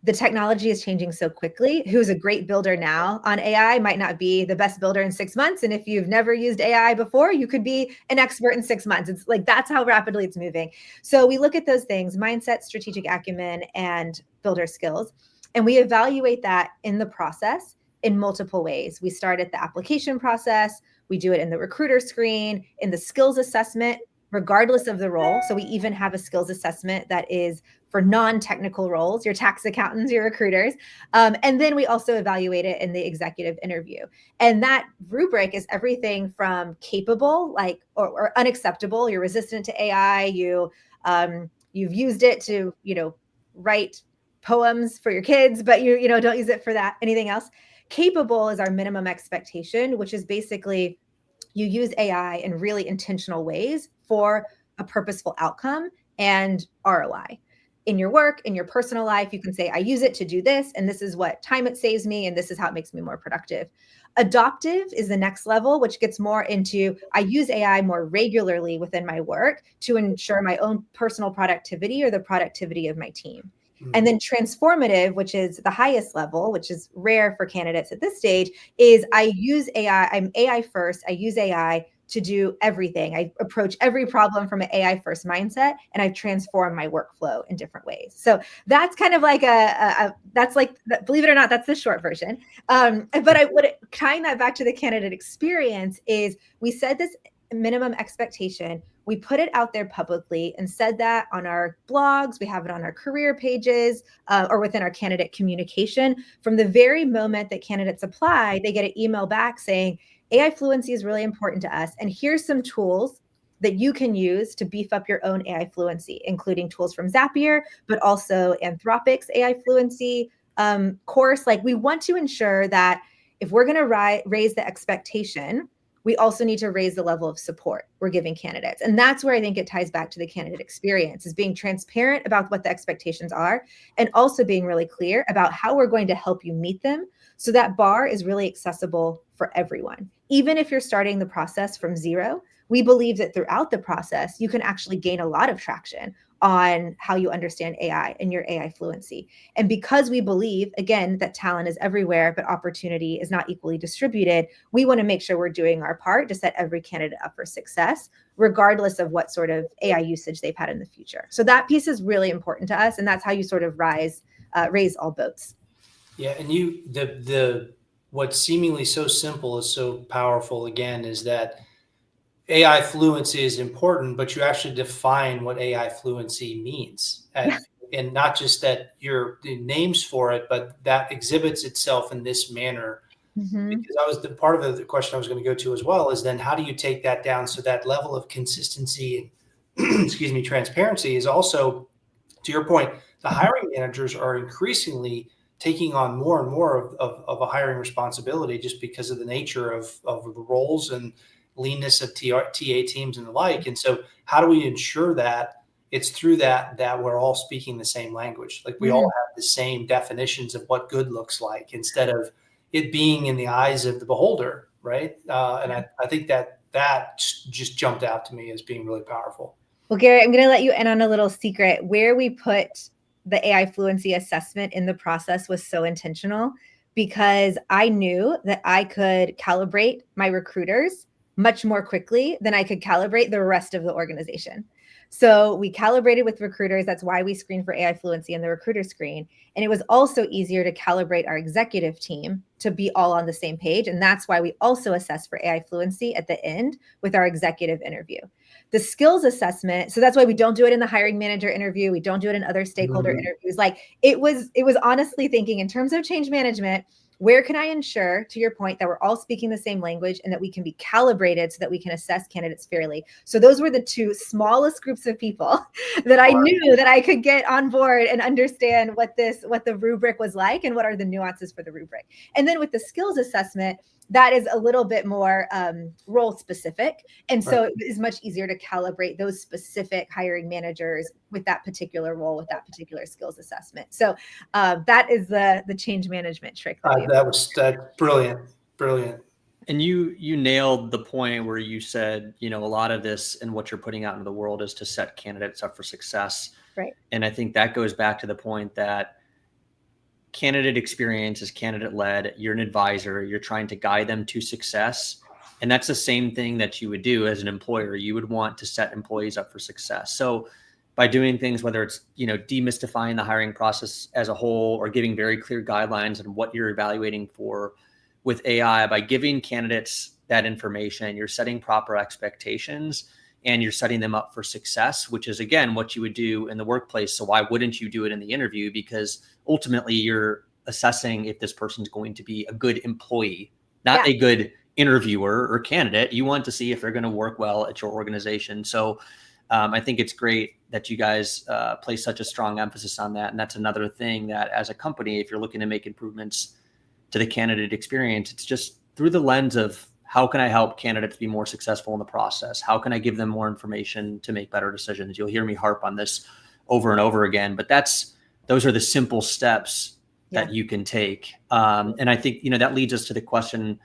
the technology is changing so quickly. Who's a great builder now on AI might not be the best builder in 6 months. And if you've never used AI before, you could be an expert in 6 months. It's like, that's how rapidly it's moving. So we look at those things: mindset, strategic acumen, and builder skills. And we evaluate that in the process in multiple ways. We start at the application process. We do it in the recruiter screen, in the skills assessment, regardless of the role. So we even have a skills assessment that is for non-technical roles, your tax accountants, your recruiters. And then we also evaluate it in the executive interview. And that rubric is everything from capable, like, or unacceptable. You're resistant to AI. You've used it to, write poems for your kids, but you don't use it for that. Anything else? Capable is our minimum expectation, which is basically you use AI in really intentional ways for a purposeful outcome and ROI. In your work, in your personal life, you can say, I use it to do this, and this is what time it saves me, and this is how it makes me more productive. Adoptive is the next level, which gets more into, I use AI more regularly within my work to ensure my own personal productivity or the productivity of my team. And then transformative, which is the highest level, which is rare for candidates at this stage, is I use AI, I'm AI first, I use AI to do everything. I approach every problem from an AI first mindset, and I've transformed my workflow in different ways. So that's kind of like that's like, believe it or not, that's the short version. But tying that back to the candidate experience is we said this minimum expectation. We put it out there publicly and said that on our blogs. We have it on our career pages or within our candidate communication. From the very moment that candidates apply, they get an email back saying, AI fluency is really important to us. And here's some tools that you can use to beef up your own AI fluency, including tools from Zapier, but also Anthropic's AI fluency course. Like, we want to ensure that if we're going to raise the expectation, we also need to raise the level of support we're giving candidates. And that's where I think it ties back to the candidate experience, is being transparent about what the expectations are, and also being really clear about how we're going to help you meet them. So that bar is really accessible for everyone. Even if you're starting the process from zero, we believe that throughout the process, you can actually gain a lot of traction on how you understand AI and your AI fluency. And because we believe, again, that talent is everywhere, but opportunity is not equally distributed, we want to make sure we're doing our part to set every candidate up for success, regardless of what sort of AI usage they've had in the future. So that piece is really important to us. And that's how you sort of raise all boats. Yeah. And what's seemingly so simple is so powerful, again, is that AI fluency is important, but you actually define what AI fluency means. And not just that you're the names for it, but that exhibits itself in this manner. Mm-hmm. Because part of the question I was going to go to as well is then how do you take that down so that level of consistency and excuse me, transparency is also, to your point, the hiring managers are increasingly taking on more and more of a hiring responsibility just because of the nature of the roles and leanness of TA teams and the like. And so how do we ensure that it's through that we're all speaking the same language? Like, we all have the same definitions of what good looks like, instead of it being in the eyes of the beholder, right? And I think that just jumped out to me as being really powerful. Well, Gary, I'm going to let you in on a little secret. Where we put the AI fluency assessment in the process was so intentional, because I knew that I could calibrate my recruiters much more quickly than I could calibrate the rest of the organization. So we calibrated with recruiters. That's why we screen for AI fluency in the recruiter screen. And it was also easier to calibrate our executive team to be all on the same page. And that's why we also assess for AI fluency at the end with our executive interview. The skills assessment, so that's why we don't do it in the hiring manager interview. We don't do it in other stakeholder interviews. Like, it was honestly thinking in terms of change management, where can I ensure, to your point, that we're all speaking the same language and that we can be calibrated so that we can assess candidates fairly? So those were the two smallest groups of people that I knew that I could get on board and understand what the rubric was like and what are the nuances for the rubric. And then with the skills assessment, that is a little bit more role specific. And so it is much easier to calibrate those specific hiring managers with that particular role, with that particular skills assessment. So that is the change management trick. That's brilliant. Brilliant. And you nailed the point where you said, a lot of this and what you're putting out into the world is to set candidates up for success. Right. And I think that goes back to the point that candidate experience is candidate led. You're an advisor. You're trying to guide them to success. And that's the same thing that you would do as an employer. You would want to set employees up for success. So by doing things, whether it's, demystifying the hiring process as a whole, or giving very clear guidelines on what you're evaluating for with AI, by giving candidates that information, you're setting proper expectations, and you're setting them up for success, which is, again, what you would do in the workplace. So why wouldn't you do it in the interview? Because ultimately you're assessing if this person's going to be a good employee, not a good interviewer or candidate. You want to see if they're going to work well at your organization. So I think it's great that you guys place such a strong emphasis on that. And that's another thing that as a company, if you're looking to make improvements to the candidate experience, it's just through the lens of how can I help candidates be more successful in the process? How can I give them more information to make better decisions? You'll hear me harp on this over and over again, but those are the simple steps that you can take. And I think, that leads us to the question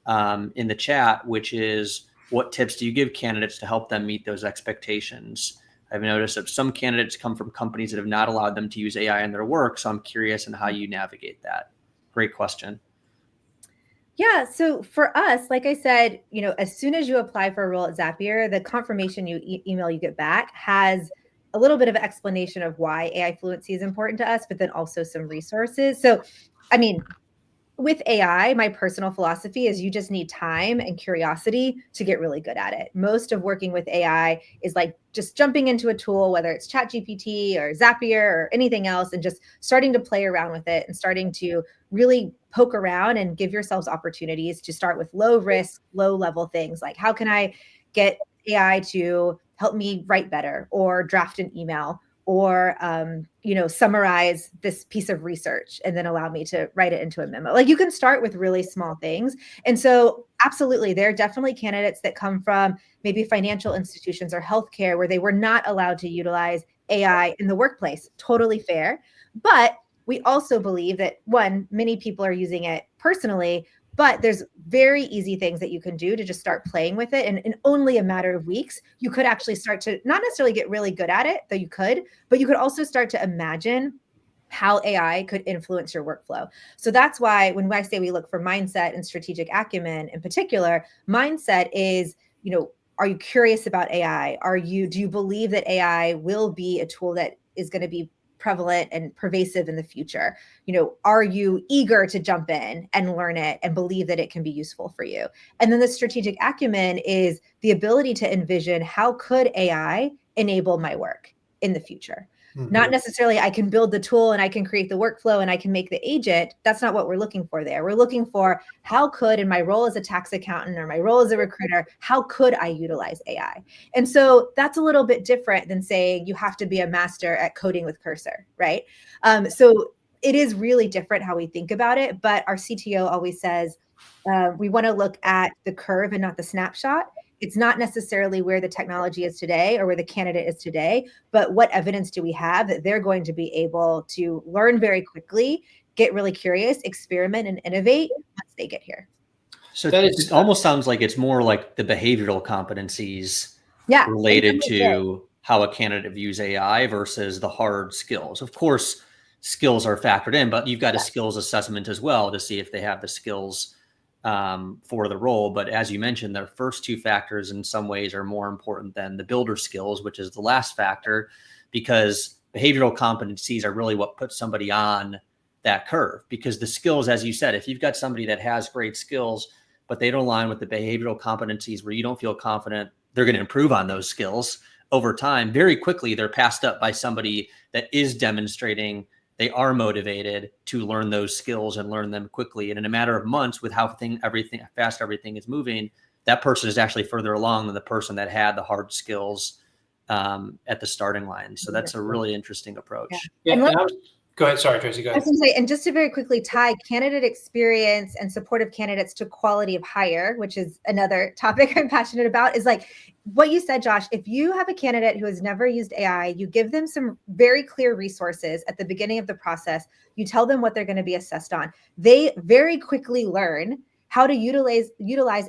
in the chat, which is, what tips do you give candidates to help them meet those expectations? I've noticed that some candidates come from companies that have not allowed them to use AI in their work. So I'm curious on how you navigate that. Great question. Yeah. So for us, like I said, as soon as you apply for a role at Zapier, the confirmation email you get back has a little bit of explanation of why AI fluency is important to us, but then also some resources. So, with AI, my personal philosophy is you just need time and curiosity to get really good at it. Most of working with AI is like just jumping into a tool, whether it's ChatGPT or Zapier or anything else, and just starting to play around with it and starting to really poke around and give yourselves opportunities to start with low risk, low level things like, how can I get AI to help me write better or draft an email or, summarize this piece of research and then allow me to write it into a memo. Like, you can start with really small things. And so absolutely, there are definitely candidates that come from maybe financial institutions or healthcare where they were not allowed to utilize AI in the workplace. Totally fair. But we also believe that, one, many people are using it personally, but there's very easy things that you can do to just start playing with it. And in only a matter of weeks, you could actually start to not necessarily get really good at it, though you could, but you could also start to imagine how AI could influence your workflow. So that's why when I say we look for mindset and strategic acumen in particular, mindset is, are you curious about AI? Do you believe that AI will be a tool that is going to be prevalent and pervasive in the future? Are you eager to jump in and learn it and believe that it can be useful for you? And then the strategic acumen is the ability to envision, how could AI enable my work in the future? Mm-hmm. Not necessarily I can build the tool and I can create the workflow and I can make the agent. That's not what we're looking for there. We're looking for, how could, in my role as a tax accountant or my role as a recruiter, how could I utilize AI? And so that's a little bit different than saying you have to be a master at coding with Cursor, right? So it is really different how we think about it. But our CTO always says, we want to look at the curve and not the snapshot. It's not necessarily where the technology is today or where the candidate is today, but what evidence do we have that they're going to be able to learn very quickly, get really curious, experiment, and innovate once they get here. So it almost sounds like it's more like the behavioral competencies related to how a candidate views AI versus the hard skills. Of course, skills are factored in, but you've got a skills assessment as well to see if they have the skills for the role. But as you mentioned, their first two factors in some ways are more important than the builder skills, which is the last factor, because behavioral competencies are really what puts somebody on that curve. Because the skills, as you said, if you've got somebody that has great skills, but they don't align with the behavioral competencies where you don't feel confident they're going to improve on those skills over time, very quickly they're passed up by somebody that is demonstrating they are motivated to learn those skills and learn them quickly. And in a matter of months, with how fast everything is moving, that person is actually further along than the person that had the hard skills at the starting line. So that's a really interesting approach. Yeah. Go ahead. Sorry, Tracy, go ahead. I was going to say, and just to very quickly tie candidate experience and supportive candidates to quality of hire, which is another topic I'm passionate about, is like what you said, Josh. If you have a candidate who has never used AI, you give them some very clear resources at the beginning of the process. You tell them what they're going to be assessed on. They very quickly learn how to utilize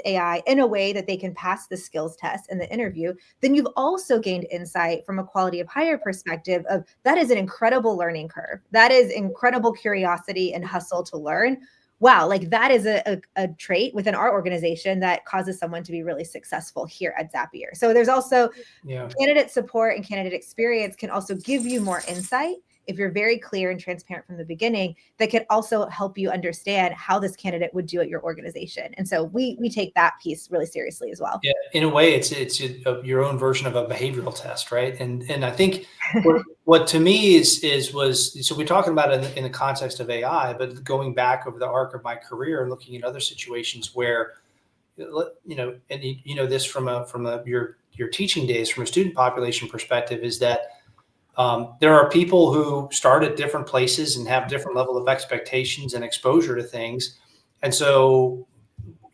AI in a way that they can pass the skills test and the interview. Then you've also gained insight from a quality of hire perspective of that is an incredible learning curve. That is incredible curiosity and hustle to learn. Wow, like that is a trait within our organization that causes someone to be really successful here at Zapier. So there's also candidate support and candidate experience can also give you more insight if you're very clear and transparent from the beginning, that could also help you understand how this candidate would do at your organization. And so we take that piece really seriously as well. Yeah, in a way, it's your own version of a behavioral test, right? And I think what to me was so we're talking about it in the context of AI, but going back over the arc of my career and looking at other situations where, and you know this from your teaching days from a student population perspective, is that there are people who start at different places and have different level of expectations and exposure to things, and so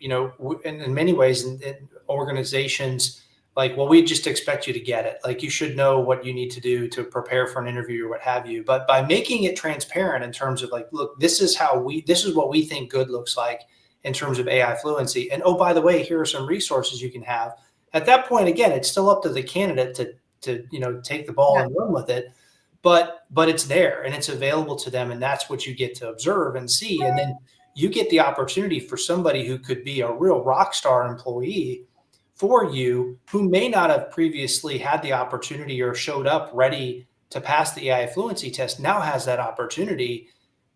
in many ways, in organizations, like, well, we just expect you to get it. Like, you should know what you need to do to prepare for an interview or what have you. But by making it transparent in terms of like, look, this is what we think good looks like in terms of AI fluency. And oh, by the way, here are some resources you can have. At that point, again, it's still up to the candidate to take the ball and run with it. But it's there and it's available to them. And that's what you get to observe and see. And then you get the opportunity for somebody who could be a real rock star employee for you, who may not have previously had the opportunity or showed up ready to pass the AI fluency test, now has that opportunity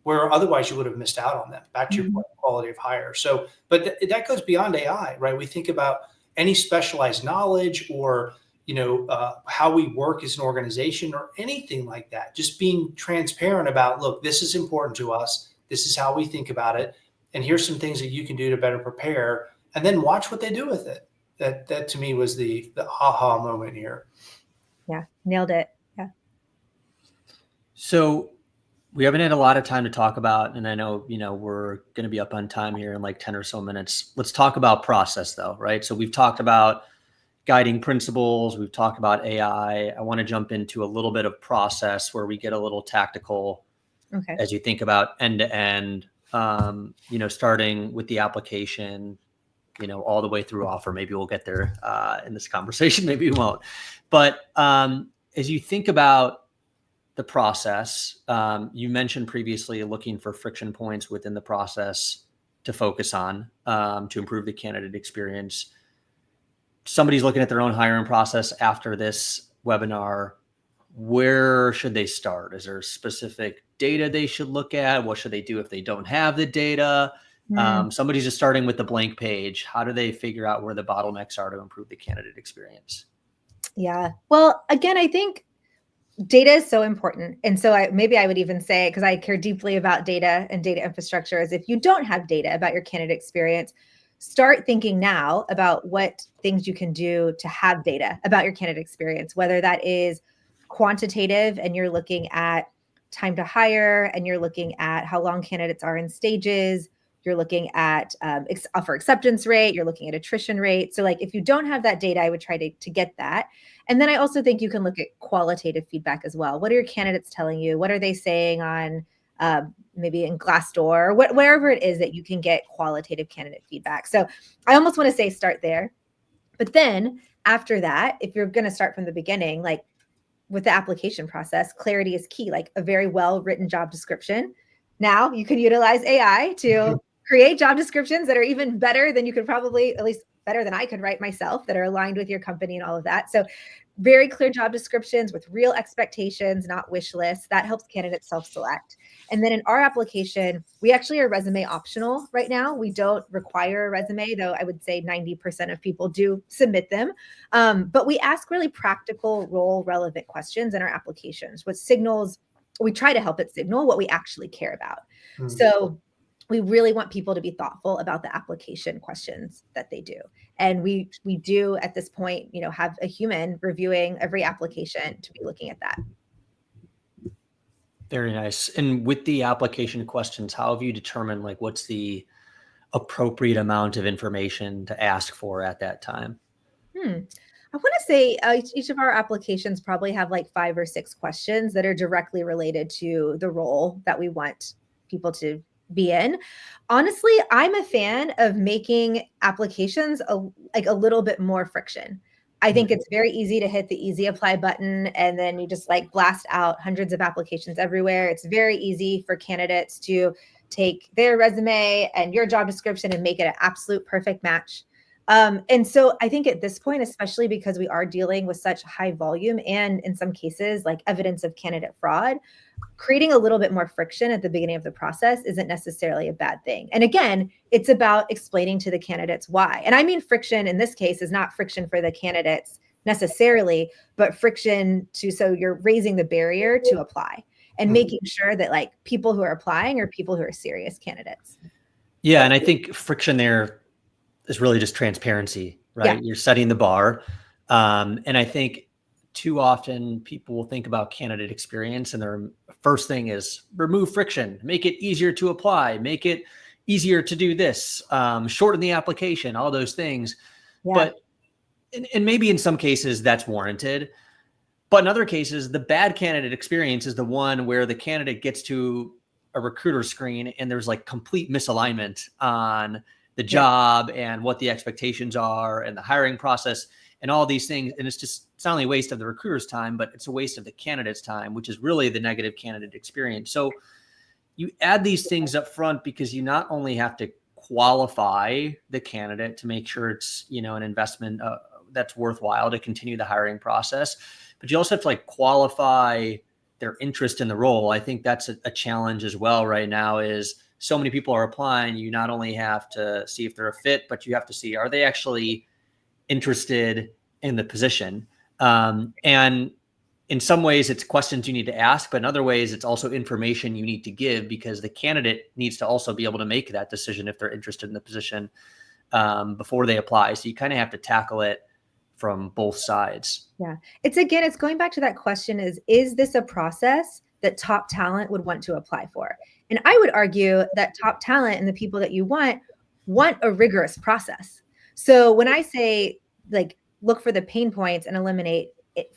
where otherwise you would have missed out on them. Back to your point, quality of hire. So, but that goes beyond AI, right? We think about any specialized knowledge or how we work as an organization or anything like that. Just being transparent about, look, this is important to us. This is how we think about it. And here's some things that you can do to better prepare, and then watch what they do with it. That to me was the aha moment here. Yeah. Nailed it. Yeah. So we haven't had a lot of time to talk about, and I know, we're going to be up on time here in like 10 or so minutes. Let's talk about process though, right? So we've talked about guiding principles. We've talked about AI. I want to jump into a little bit of process where we get a little tactical. Okay. As you think about end to end, starting with the application, all the way through offer. Maybe we'll get there in this conversation. Maybe we won't. But as you think about the process, you mentioned previously looking for friction points within the process to focus on to improve the candidate experience. Somebody's looking at their own hiring process after this webinar. Where should they start? Is there specific data they should look at? What should they do if they don't have the data? Somebody's just starting with the blank page. How do they figure out where the bottlenecks are to improve the candidate experience? Yeah. Well, again, I think data is so important. And so I would even say, because I care deeply about data and data infrastructure, is if you don't have data about your candidate experience, start thinking now about what things you can do to have data about your candidate experience, whether that is quantitative and you're looking at time to hire and you're looking at how long candidates are in stages, you're looking at offer acceptance rate, you're looking at attrition rate. So like if you don't have that data, I would try to get that. And then I also think you can look at qualitative feedback as well. What are your candidates telling you? What are they saying on maybe in Glassdoor, wherever it is that you can get qualitative candidate feedback. So I almost want to say start there. But then after that, if you're going to start from the beginning, like with the application process, clarity is key, like a very well-written job description. Now you can utilize AI to create job descriptions that are even better than you could probably, at least better than I could write myself, that are aligned with your company and all of that. So very clear job descriptions with real expectations, not wish lists. That helps candidates self-select. And then in our application, we actually are resume optional right now. We don't require a resume, though I would say 90% of people do submit them. But we ask really practical, role relevant questions in our applications, which signals, we try to help it signal what we actually care about. So we really want people to be thoughtful about the application questions that they do. And we do at this point, have a human reviewing every application to be looking at that. Very nice. And with the application questions, how have you determined like what's the appropriate amount of information to ask for at that time? I want to say each of our applications probably have like 5 or 6 questions that are directly related to the role that we want people to be in. Honestly, I'm a fan of making applications a little bit more friction. I think it's very easy to hit the easy apply button and then you just like blast out hundreds of applications everywhere. It's very easy for candidates to take their resume and your job description and make it an absolute perfect match. And so I think at this point, especially because we are dealing with such high volume and in some cases like evidence of candidate fraud, creating a little bit more friction at the beginning of the process isn't necessarily a bad thing. And again, it's about explaining to the candidates why. And I mean, friction in this case is not friction for the candidates necessarily, but friction so you're raising the barrier to apply and making sure that like people who are applying are people who are serious candidates. Yeah. And I think friction there is really just transparency, right? Yeah. You're setting the bar. And I think too often people will think about candidate experience and their first thing is remove friction, make it easier to apply, make it easier to do this, shorten the application, all those things. Yeah. But, and maybe in some cases that's warranted, but in other cases, the bad candidate experience is the one where the candidate gets to a recruiter screen and there's like complete misalignment on the job and what the expectations are and the hiring process and all these things. And it's not only a waste of the recruiter's time, but it's a waste of the candidate's time, which is really the negative candidate experience. So you add these things up front because you not only have to qualify the candidate to make sure it's, an investment that's worthwhile to continue the hiring process, but you also have to like qualify their interest in the role. I think that's a challenge as well right now is so many people are applying. You not only have to see if they're a fit, but you have to see, are they actually interested in the position? And in some ways it's questions you need to ask, but in other ways it's also information you need to give because the candidate needs to also be able to make that decision if they're interested in the position before they apply. So you kind of have to tackle it from both sides. Yeah. It's going back to that question is this a process that top talent would want to apply for? And I would argue that top talent and the people that you want a rigorous process. So when I say like, look for the pain points and eliminate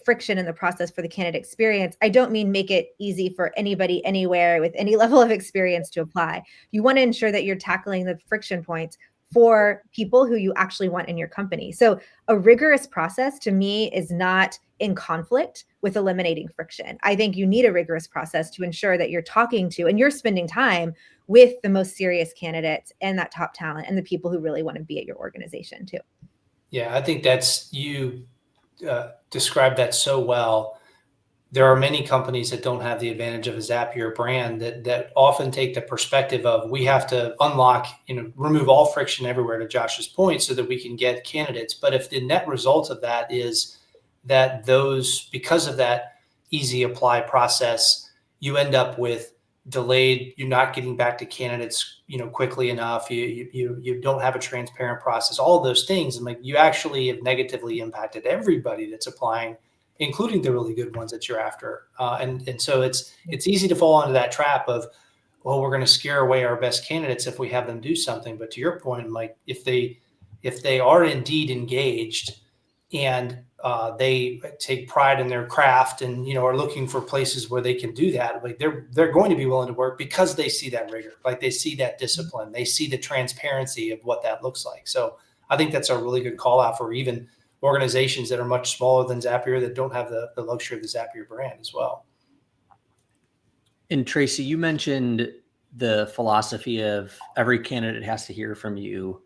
friction in the process for the candidate experience, I don't mean make it easy for anybody anywhere with any level of experience to apply. You want to ensure that you're tackling the friction points for people who you actually want in your company. So a rigorous process to me is not in conflict with eliminating friction. I think you need a rigorous process to ensure that you're talking to and you're spending time with the most serious candidates and that top talent and the people who really want to be at your organization too. Yeah, I think you described that so well. There are many companies that don't have the advantage of a Zapier brand that often take the perspective of we have to unlock, remove all friction everywhere, to Josh's point, so that we can get candidates. But if the net result of that is that because of that easy apply process, you end up with delayed, you're not getting back to candidates, quickly enough. You don't have a transparent process, all of those things. And like you actually have negatively impacted everybody that's applying, including the really good ones that you're after. And so it's easy to fall into that trap of, well, we're going to scare away our best candidates if we have them do something. But to your point, like if they are indeed engaged and they take pride in their craft and, are looking for places where they can do that, like they're going to be willing to work because they see that rigor, like they see that discipline, they see the transparency of what that looks like. So I think that's a really good call out for even organizations that are much smaller than Zapier that don't have the luxury of the Zapier brand as well. And Tracy, you mentioned the philosophy of every candidate has to hear from you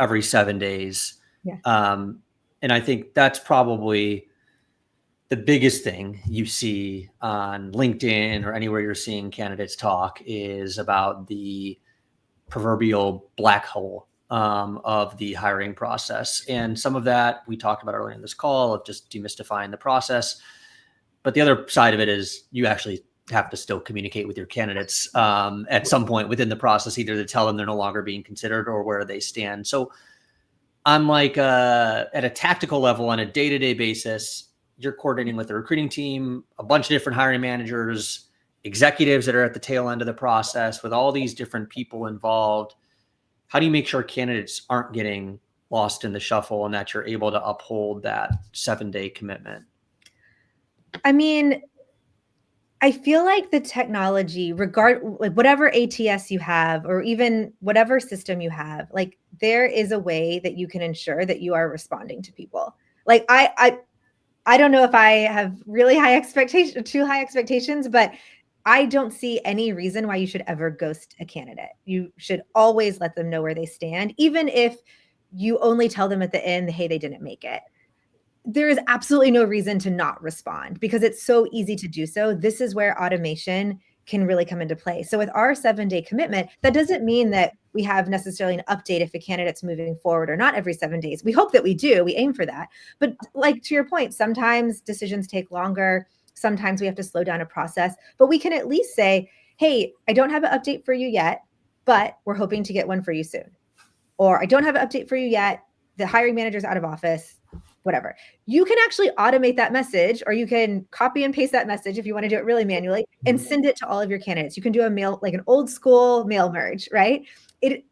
every 7 days. Yeah. And I think that's probably the biggest thing you see on LinkedIn or anywhere you're seeing candidates talk is about the proverbial black hole of the hiring process. And some of that we talked about earlier in this call of just demystifying the process. But the other side of it is you actually have to still communicate with your candidates at some point within the process, either to tell them they're no longer being considered or where they stand. So on like at a tactical level, on a day-to-day basis, you're coordinating with the recruiting team, a bunch of different hiring managers, executives that are at the tail end of the process with all these different people involved. How do you make sure candidates aren't getting lost in the shuffle and that you're able to uphold that 7-day commitment? I mean, I feel like the technology, like whatever ATS you have, or even whatever system you have, like there is a way that you can ensure that you are responding to people. Like I don't know if I have really too high expectations, but I don't see any reason why you should ever ghost a candidate. You should always let them know where they stand, even if you only tell them at the end, hey, they didn't make it. There is absolutely no reason to not respond because it's so easy to do so. This is where automation can really come into play. So with our 7-day commitment, that doesn't mean that we have necessarily an update if a candidate's moving forward or not every 7 days. We hope that we do. We aim for that. But like to your point, sometimes decisions take longer. Sometimes we have to slow down a process. But we can at least say, hey, I don't have an update for you yet, but we're hoping to get one for you soon. Or I don't have an update for you yet. The hiring manager's out of office. Whatever. You can actually automate that message, or you can copy and paste that message if you want to do it really manually and send it to all of your candidates. You can do a mail, like an old school mail merge, right?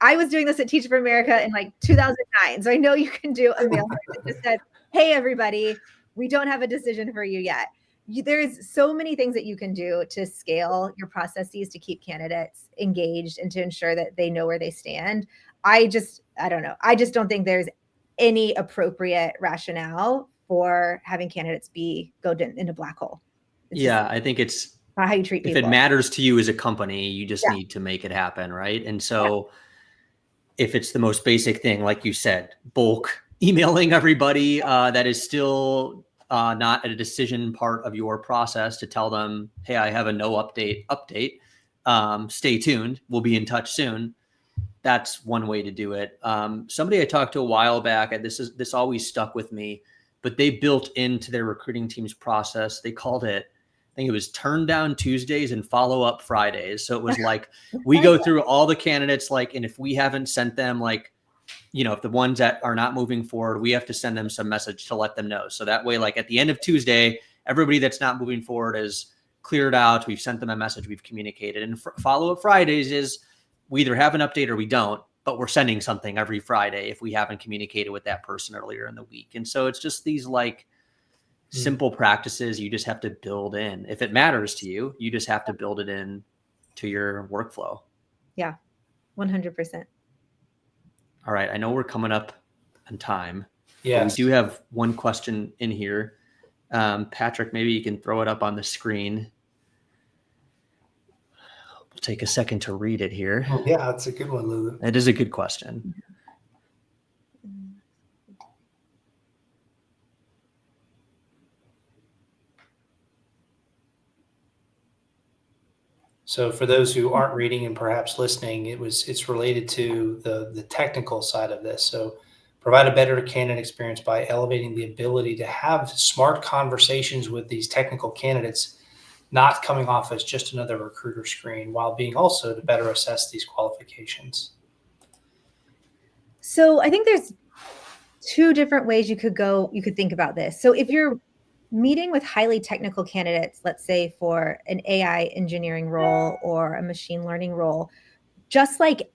I was doing this at Teach for America in like 2009. So I know you can do a mail merge that just said, hey, everybody, we don't have a decision for you yet. There's so many things that you can do to scale your processes to keep candidates engaged and to ensure that they know where they stand. I don't know. I just don't think there's any appropriate rationale for having candidates go in a black hole. I think it's not how you treat people. If it matters to you as a company, you just need to make it happen, right? And so if it's the most basic thing, like you said, bulk emailing everybody that is still not a decision part of your process to tell them, hey, I have a no update. Stay tuned. We'll be in touch soon. That's one way to do it. Somebody I talked to a while back, and this always stuck with me, but they built into their recruiting team's process. They called it, I think it was turn down Tuesdays and follow up Fridays. So it was like, we go through all the candidates, and if we haven't sent them, if the ones that are not moving forward, we have to send them some message to let them know. So that way, at the end of Tuesday, everybody that's not moving forward is cleared out. We've sent them a message, we've communicated. And follow up Fridays is, we either have an update or we don't, but we're sending something every Friday if we haven't communicated with that person earlier in the week. And so it's just these simple practices you just have to build in. If it matters to you, you just have to build it in to your workflow. Yeah, 100%. All right. I know we're coming up on time. Yes. We do have one question in here. Patrick, maybe you can throw it up on the screen. Take a second to read it here. Oh, yeah, that's a good one, Lulu. It is a good question. So for those who aren't reading and perhaps listening, it's related to the technical side of this. So provide a better candidate experience by elevating the ability to have smart conversations with these technical candidates, not coming off as just another recruiter screen, while being also to better assess these qualifications. So I think there's two different ways you could think about this. So if you're meeting with highly technical candidates, let's say for an AI engineering role or a machine learning role, just like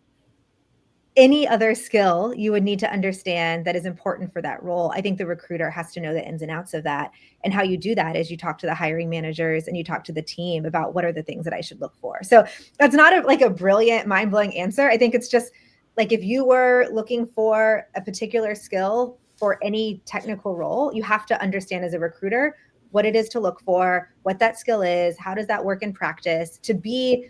any other skill you would need to understand that is important for that role, I think the recruiter has to know the ins and outs of that. And how you do that is you talk to the hiring managers and you talk to the team about what are the things that I should look for. So that's not a brilliant, mind-blowing answer. I think it's just if you were looking for a particular skill for any technical role, you have to understand as a recruiter what it is to look for, what that skill is, how does that work in practice, to be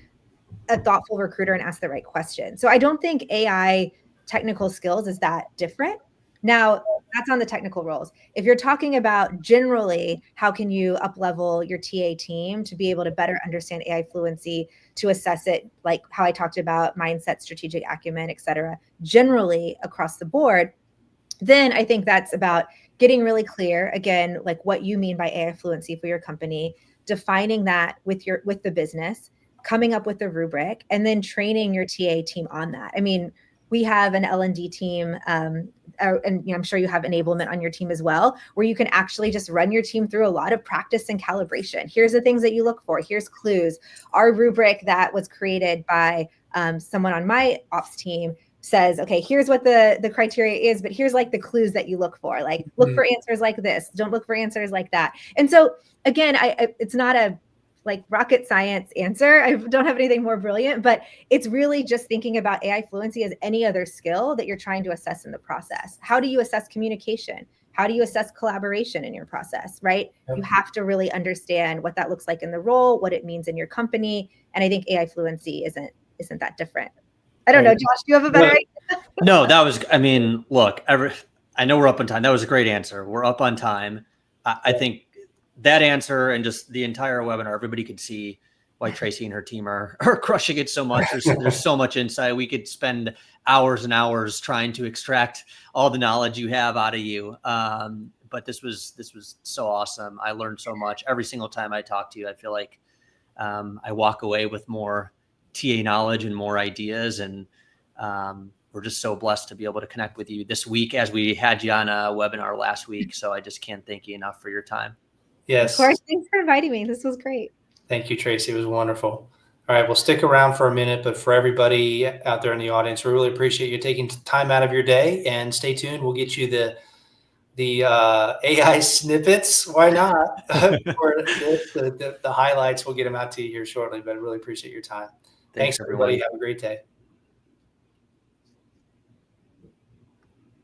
a thoughtful recruiter and ask the right question. So I don't think AI technical skills is that different. Now, that's on the technical roles. If you're talking about generally, how can you up-level your TA team to be able to better understand AI fluency, to assess it, like how I talked about mindset, strategic acumen, et cetera, generally across the board, then I think that's about getting really clear, again, what you mean by AI fluency for your company, defining that with the business, coming up with the rubric, and then training your TA team on that. I mean, we have an L&D team, and I'm sure you have enablement on your team as well, where you can actually just run your team through a lot of practice and calibration. Here's the things that you look for. Here's clues. Our rubric that was created by someone on my ops team says, okay, here's what the criteria is, but here's the clues that you look for. Look for answers like this. Don't look for answers like that. And so again, it's not a rocket science answer. I don't have anything more brilliant, but it's really just thinking about AI fluency as any other skill that you're trying to assess in the process. How do you assess communication? How do you assess collaboration in your process, right? Yep. You have to really understand what that looks like in the role, what it means in your company. And I think AI fluency isn't that different. I don't know, Josh, do you have a better idea? No, I mean, look, I know we're up on time. That was a great answer. We're up on time. I think that answer and just the entire webinar, everybody could see why Tracy and her team are crushing it so much. There's so much insight. We could spend hours and hours trying to extract all the knowledge you have out of you. But this was so awesome. I learned so much. Every single time I talk to you, I feel like I walk away with more TA knowledge and more ideas. And we're just so blessed to be able to connect with you this week as we had you on a webinar last week. So I just can't thank you enough for your time. Yes. Of course. Thanks for inviting me. This was great. Thank you, Tracy. It was wonderful. All right, we'll stick around for a minute, but for everybody out there in the audience, we really appreciate you taking time out of your day, and stay tuned. We'll get you the AI snippets. Why not? For the highlights, we'll get them out to you here shortly, but I really appreciate your time. Thanks everybody. Have a great day.